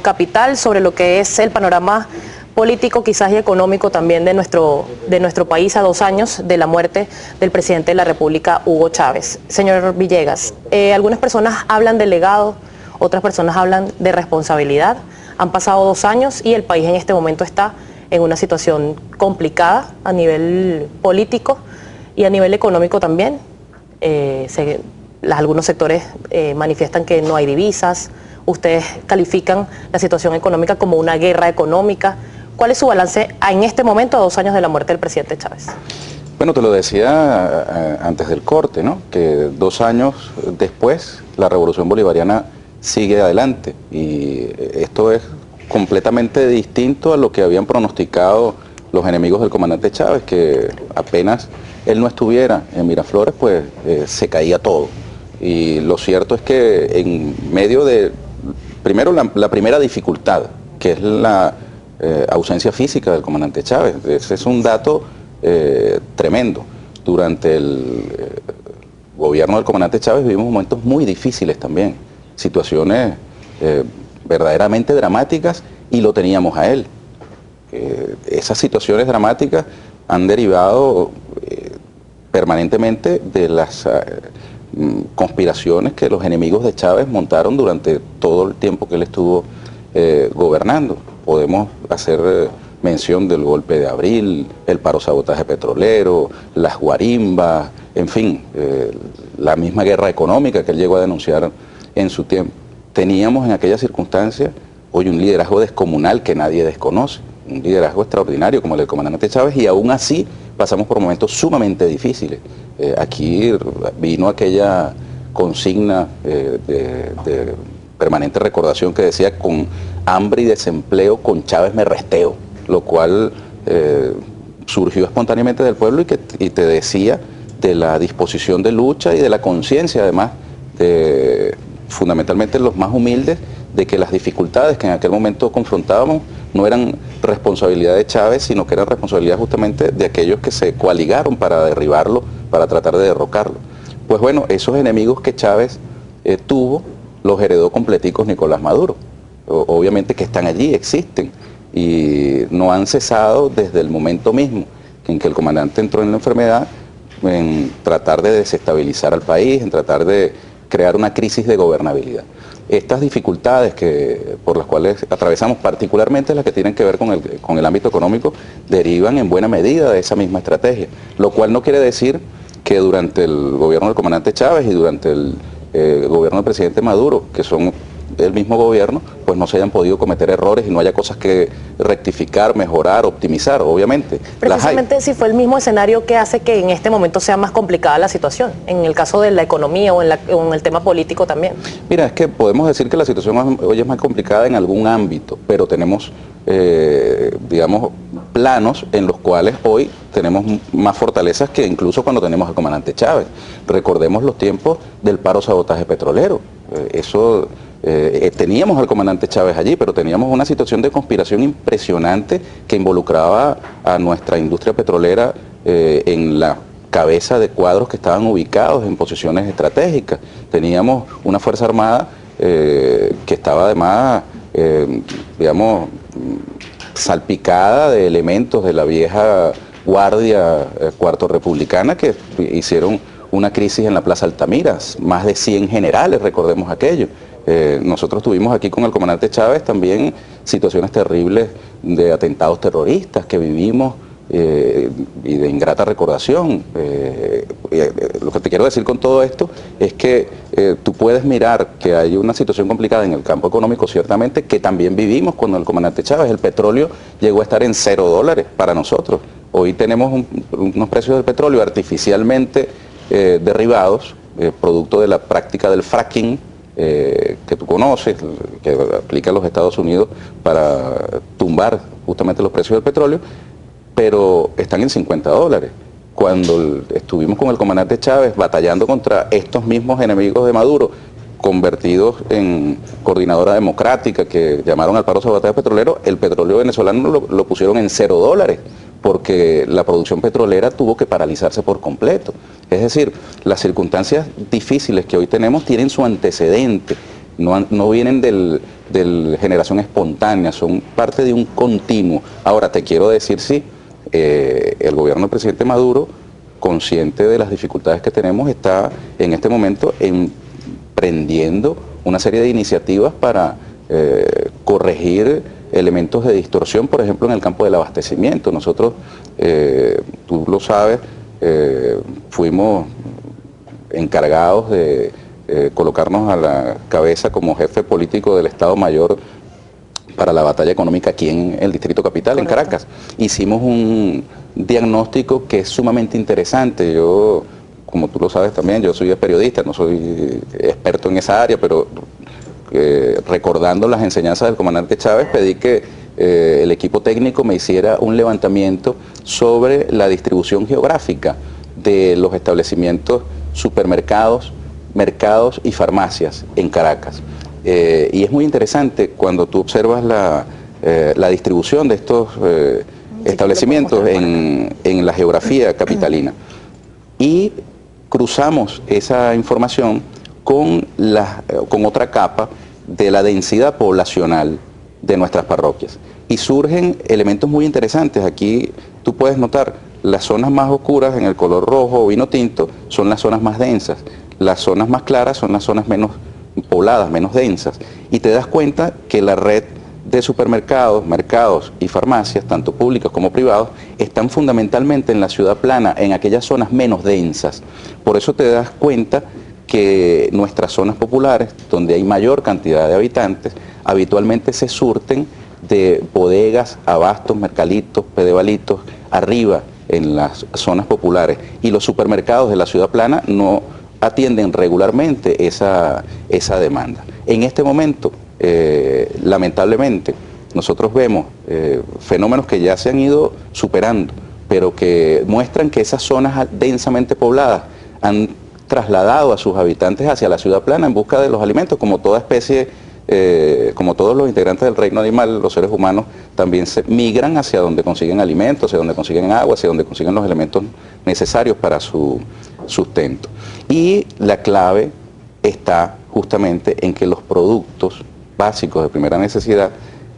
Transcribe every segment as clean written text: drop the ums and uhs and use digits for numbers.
capital sobre lo que es el panorama político quizás y económico también de nuestro país a 2 años de la muerte del presidente de la República, Hugo Chávez. Señor Villegas, algunas personas hablan de legado, otras personas hablan de responsabilidad. Han pasado 2 años y el país en este momento está en una situación complicada a nivel político y a nivel económico también. Algunos sectores manifiestan que no hay divisas. Ustedes califican la situación económica como una guerra económica. ¿Cuál es su balance en este momento a 2 años de la muerte del presidente Chávez? Bueno, te lo decía antes del corte, ¿no? Que 2 años después la revolución bolivariana sigue adelante y esto es completamente distinto a lo que habían pronosticado los enemigos del comandante Chávez, que apenas él no estuviera en Miraflores, pues se caía todo. Y lo cierto es que en medio de, primero la primera dificultad, que es la ausencia física del comandante Chávez, ese es un dato tremendo. Durante el gobierno del comandante Chávez vivimos momentos muy difíciles también, situaciones verdaderamente dramáticas, y lo teníamos a él. Esas situaciones dramáticas han derivado permanentemente de las conspiraciones que los enemigos de Chávez montaron durante todo el tiempo que él estuvo gobernando. Podemos hacer mención del golpe de abril, el paro sabotaje petrolero, las guarimbas, en fin, la misma guerra económica que él llegó a denunciar en su tiempo. Teníamos en aquella circunstancia hoy un liderazgo descomunal que nadie desconoce, un liderazgo extraordinario como el del comandante Chávez, y aún así pasamos por momentos sumamente difíciles. Aquí vino aquella consigna de permanente recordación que decía: con hambre y desempleo, con Chávez me resteo, lo cual surgió espontáneamente del pueblo y te decía de la disposición de lucha y de la conciencia, además, de fundamentalmente los más humildes, de que las dificultades que en aquel momento confrontábamos no eran responsabilidad de Chávez, sino que eran responsabilidad justamente de aquellos que se coaligaron para derribarlo, para tratar de derrocarlo. Pues bueno, esos enemigos que Chávez tuvo, los heredó completicos Nicolás Maduro. Obviamente que están allí, existen, y no han cesado desde el momento mismo en que el comandante entró en la enfermedad, en tratar de desestabilizar al país, en tratar de crear una crisis de gobernabilidad. Estas dificultades por las cuales atravesamos, particularmente las que tienen que ver con el ámbito económico, derivan en buena medida de esa misma estrategia, lo cual no quiere decir que durante el gobierno del comandante Chávez y durante el gobierno del presidente Maduro, que son el mismo gobierno, pues no se hayan podido cometer errores y no haya cosas que rectificar, mejorar, optimizar, obviamente. Precisamente si fue el mismo escenario que hace que en este momento sea más complicada la situación, en el caso de la economía o en el tema político también. Mira, es que podemos decir que la situación hoy es más complicada en algún ámbito, pero tenemos, digamos, planos en los cuales hoy tenemos más fortalezas que incluso cuando tenemos al comandante Chávez. Recordemos los tiempos del paro sabotaje petrolero. Teníamos al comandante Chávez allí, pero teníamos una situación de conspiración impresionante que involucraba a nuestra industria petrolera en la cabeza de cuadros que estaban ubicados en posiciones estratégicas. Teníamos una Fuerza Armada que estaba además, digamos, salpicada de elementos de la vieja guardia cuarto republicana que hicieron una crisis en la Plaza Altamira, más de 100 generales, recordemos aquello. Nosotros tuvimos aquí con el comandante Chávez también situaciones terribles de atentados terroristas que vivimos y de ingrata recordación. Lo que te quiero decir con todo esto es que tú puedes mirar que hay una situación complicada en el campo económico, ciertamente, que también vivimos cuando el comandante Chávez. El petróleo llegó a estar en $0 para nosotros. Hoy tenemos unos precios del petróleo artificialmente derribados, producto de la práctica del fracking, que tú conoces, que aplica a los Estados Unidos para tumbar justamente los precios del petróleo, pero están en $50. Cuando estuvimos con el comandante Chávez batallando contra estos mismos enemigos de Maduro, convertidos en coordinadora democrática, que llamaron al paro sabotaje petrolero, el petróleo venezolano lo pusieron en $0, porque la producción petrolera tuvo que paralizarse por completo. Es decir, las circunstancias difíciles que hoy tenemos tienen su antecedente no vienen del generación espontánea, son parte de un continuo. Ahora, te quiero decir, sí, el gobierno del presidente Maduro, consciente de las dificultades que tenemos, está en este momento emprendiendo una serie de iniciativas para corregir elementos de distorsión, por ejemplo, en el campo del abastecimiento. Nosotros, tú lo sabes, fuimos encargados de colocarnos a la cabeza como jefe político del Estado Mayor para la batalla económica aquí en el Distrito Capital, en Caracas. Hicimos un diagnóstico que es sumamente interesante. Yo, como tú lo sabes también, yo soy periodista, no soy experto en esa área, pero recordando las enseñanzas del comandante Chávez, pedí que el equipo técnico me hiciera un levantamiento sobre la distribución geográfica de los establecimientos, supermercados, mercados y farmacias en Caracas. Y es muy interesante cuando tú observas la distribución de estos establecimientos en la geografía capitalina. Y cruzamos esa información con otra capa de la densidad poblacional de nuestras parroquias. Y surgen elementos muy interesantes. Aquí tú puedes notar las zonas más oscuras en el color rojo o vino tinto son las zonas más densas. Las zonas más claras son las zonas menos pobladas, menos densas. Y te das cuenta que la red de supermercados, mercados y farmacias, tanto públicos como privados, están fundamentalmente en la ciudad plana, en aquellas zonas menos densas. Por eso te das cuenta que nuestras zonas populares, donde hay mayor cantidad de habitantes, habitualmente se surten de bodegas, abastos, mercalitos, pedevalitos, arriba en las zonas populares. Y los supermercados de la ciudad plana no atienden regularmente esa demanda. En este momento, lamentablemente, nosotros vemos fenómenos que ya se han ido superando, pero que muestran que esas zonas densamente pobladas han trasladado a sus habitantes hacia la ciudad plana en busca de los alimentos, como toda especie, como todos los integrantes del reino animal, los seres humanos también se migran hacia donde consiguen alimentos, hacia donde consiguen agua, hacia donde consiguen los elementos necesarios para su sustento. Y la clave está justamente en que los productos básicos de primera necesidad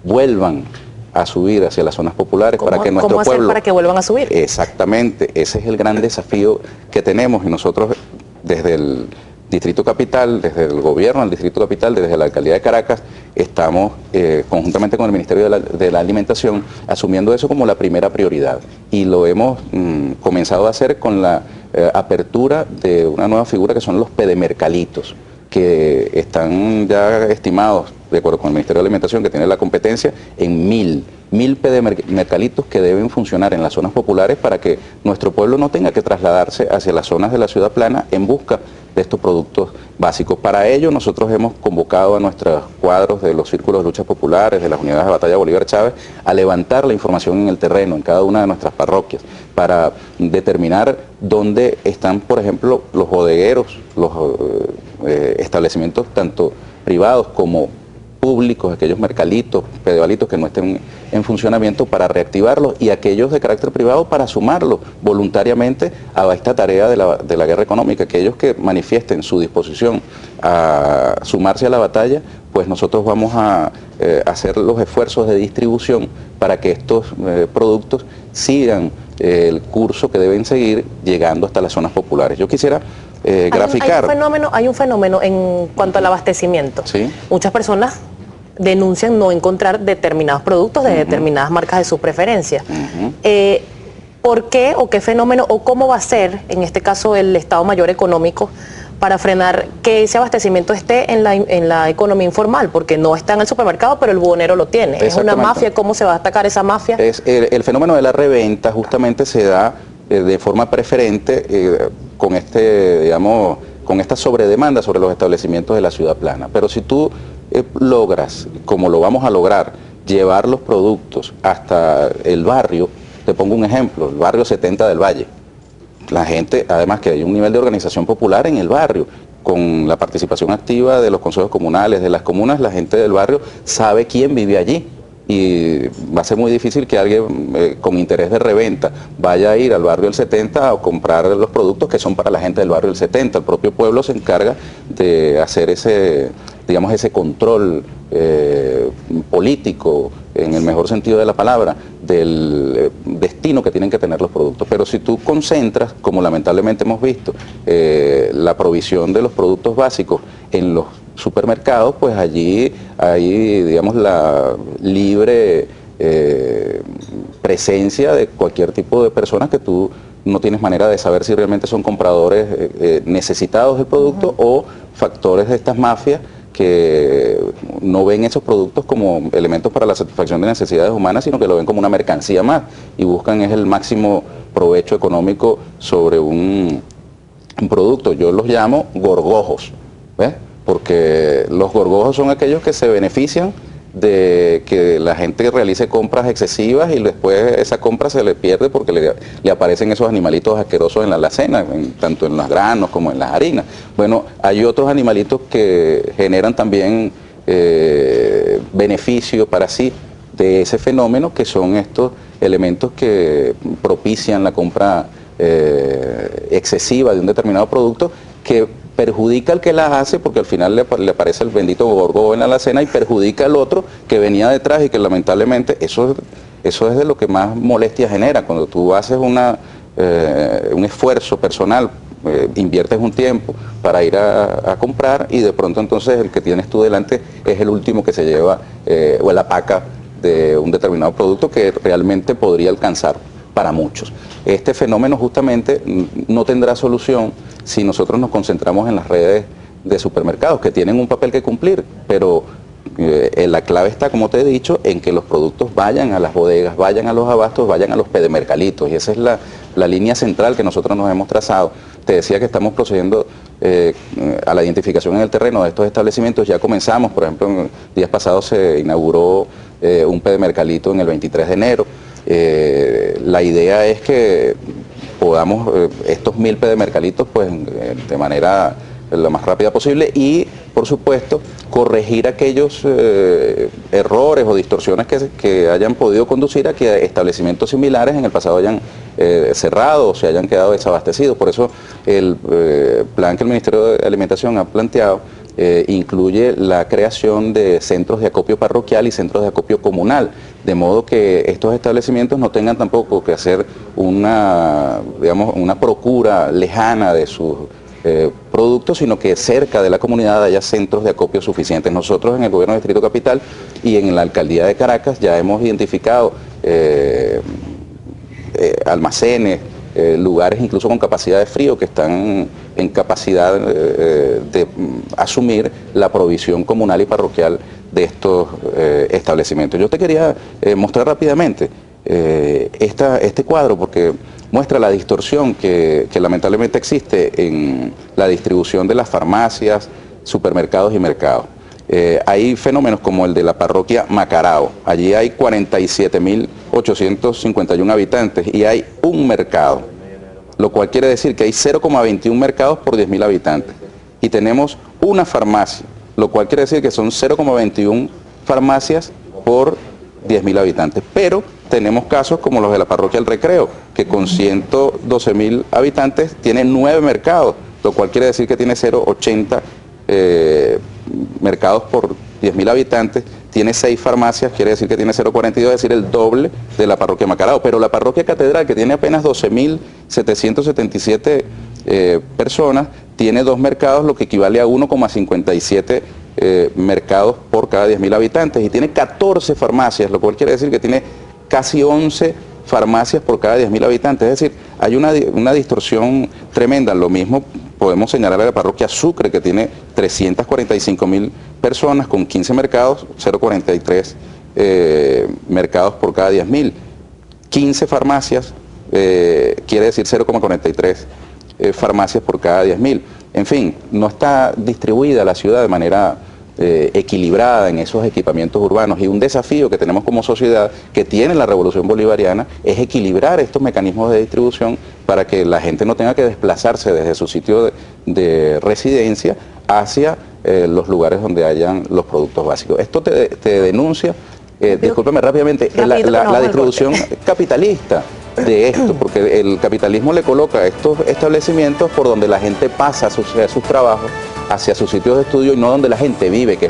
vuelvan a subir hacia las zonas populares para que nuestro pueblo... para que vuelvan a subir? Exactamente, ese es el gran desafío que tenemos, y nosotros desde el Distrito Capital, desde el gobierno del Distrito Capital, desde la Alcaldía de Caracas, estamos conjuntamente con el Ministerio de la Alimentación asumiendo eso como la primera prioridad, y lo hemos comenzado a hacer con la apertura de una nueva figura que son los pedemercalitos, que están ya estimados, de acuerdo con el Ministerio de Alimentación, que tiene la competencia, en 1000 pedemercalitos que deben funcionar en las zonas populares para que nuestro pueblo no tenga que trasladarse hacia las zonas de la ciudad plana en busca de estos productos básicos. Para ello nosotros hemos convocado a nuestros cuadros de los círculos de luchas populares, de las unidades de batalla Bolívar Chávez, a levantar la información en el terreno, en cada una de nuestras parroquias, para determinar dónde están, por ejemplo, los bodegueros, los establecimientos tanto privados como públicos, aquellos mercalitos, pedevalitos que no estén en funcionamiento, para reactivarlos, y aquellos de carácter privado para sumarlos voluntariamente a esta tarea de la guerra económica. Aquellos que manifiesten su disposición a sumarse a la batalla, pues nosotros vamos a hacer los esfuerzos de distribución para que estos productos sigan el curso que deben seguir, llegando hasta las zonas populares. Yo quisiera graficar. Hay un fenómeno en cuanto al abastecimiento. ¿Sí? Muchas personas denuncian no encontrar determinados productos de determinadas marcas de su preferencia. ¿Por qué o qué fenómeno o cómo va a ser, en este caso, el Estado Mayor Económico para frenar que ese abastecimiento esté en la economía informal? Porque no está en el supermercado, pero el buhonero lo tiene. Es una mafia. ¿Cómo se va a atacar esa mafia? El fenómeno de la reventa justamente se da de forma preferente con digamos, con esta sobredemanda sobre los establecimientos de la ciudad plana. Pero si tú logras, como lo vamos a lograr, llevar los productos hasta el barrio, te pongo un ejemplo, el barrio 70 del Valle. La gente, además que hay un nivel de organización popular en el barrio, con la participación activa de los consejos comunales, de las comunas, la gente del barrio sabe quién vive allí. Y va a ser muy difícil que alguien con interés de reventa vaya a ir al barrio del 70 a comprar los productos que son para la gente del barrio del 70. El propio pueblo se encarga de hacer ese digamos, ese control político, en el mejor sentido de la palabra, del destino que tienen que tener los productos. Pero si tú concentras, como lamentablemente hemos visto, la provisión de los productos básicos en los supermercados, pues allí hay, digamos, la libre presencia de cualquier tipo de personas que tú no tienes manera de saber si realmente son compradores necesitados del producto o factores de estas mafias que no ven esos productos como elementos para la satisfacción de necesidades humanas, sino que lo ven como una mercancía más y buscan es el máximo provecho económico sobre un producto. Yo los llamo gorgojos, ¿ves? Porque los gorgojos son aquellos que se benefician de que la gente realice compras excesivas y después esa compra se le pierde porque le aparecen esos animalitos asquerosos en la alacena, tanto en los granos como en las harinas. Bueno, hay otros animalitos que generan también beneficio para sí de ese fenómeno, que son estos elementos que propician la compra excesiva de un determinado producto, que perjudica al que las hace porque al final le aparece el bendito gorgojo en la alacena y perjudica al otro que venía detrás, y que lamentablemente eso es de lo que más molestia genera. Cuando tú haces un esfuerzo personal, inviertes un tiempo para ir a comprar, y de pronto entonces el que tienes tú delante es el último que se lleva o la paca de un determinado producto que realmente podría alcanzar para muchos. Este fenómeno justamente no tendrá solución si nosotros nos concentramos en las redes de supermercados, que tienen un papel que cumplir, pero la clave está, como te he dicho, en que los productos vayan a las bodegas, vayan a los abastos, vayan a los pedemercalitos, y esa es la línea central que nosotros nos hemos trazado. Te decía que estamos procediendo a la identificación en el terreno de estos establecimientos. Ya comenzamos, por ejemplo, en días pasados se inauguró un pedemercalito en el 23 de enero. La idea es que podamos estos 1000 pedemercalitos pues de manera lo más rápida posible, y por supuesto corregir aquellos errores o distorsiones que hayan podido conducir a que establecimientos similares en el pasado hayan cerrado o se hayan quedado desabastecidos. Por eso el plan que el Ministerio de Alimentación ha planteado incluye la creación de centros de acopio parroquial y centros de acopio comunal, de modo que estos establecimientos no tengan tampoco que hacer una procura lejana de sus productos, sino que cerca de la comunidad haya centros de acopio suficientes. Nosotros en el Gobierno del Distrito Capital y en la Alcaldía de Caracas ya hemos identificado almacenes, lugares incluso con capacidad de frío que están en capacidad de asumir la provisión comunal y parroquial de estos establecimientos. Yo te quería mostrar rápidamente este cuadro porque muestra la distorsión que lamentablemente existe en la distribución de las farmacias, supermercados y mercados. Hay fenómenos como el de la parroquia Macarao. Allí hay 47.851 habitantes y hay un mercado, lo cual quiere decir que hay 0,21 mercados por 10.000 habitantes. Y tenemos una farmacia, lo cual quiere decir que son 0,21 farmacias por 10.000 habitantes. Pero tenemos casos como los de la parroquia El Recreo, que con 112.000 habitantes tiene 9 mercados, lo cual quiere decir que tiene 0,80 mercados por 10.000 habitantes, tiene 6 farmacias, quiere decir que tiene 0,42, es decir, el doble de la parroquia Macarao. Pero la parroquia Catedral, que tiene apenas 12.777 personas, tiene 2 mercados, lo que equivale a 1,57 mercados por cada 10.000 habitantes, y tiene 14 farmacias, lo cual quiere decir que tiene casi 11 farmacias por cada 10.000 habitantes. Es decir, hay una distorsión tremenda. Lo mismo podemos señalar a la parroquia Sucre, que tiene 345.000 personas con 15 mercados, 0,43 mercados por cada 10.000. 15 farmacias, quiere decir 0,43 farmacias por cada 10.000. En fin, no está distribuida la ciudad de manera equilibrada en esos equipamientos urbanos, y un desafío que tenemos como sociedad, que tiene la Revolución Bolivariana, es equilibrar estos mecanismos de distribución para que la gente no tenga que desplazarse desde su sitio de residencia hacia los lugares donde hayan los productos básicos. Esto te denuncia, discúlpeme rápidamente, la distribución capitalista de esto, porque el capitalismo le coloca estos establecimientos por donde la gente pasa a sus trabajos, hacia sus sitios de estudio y no donde la gente vive, que es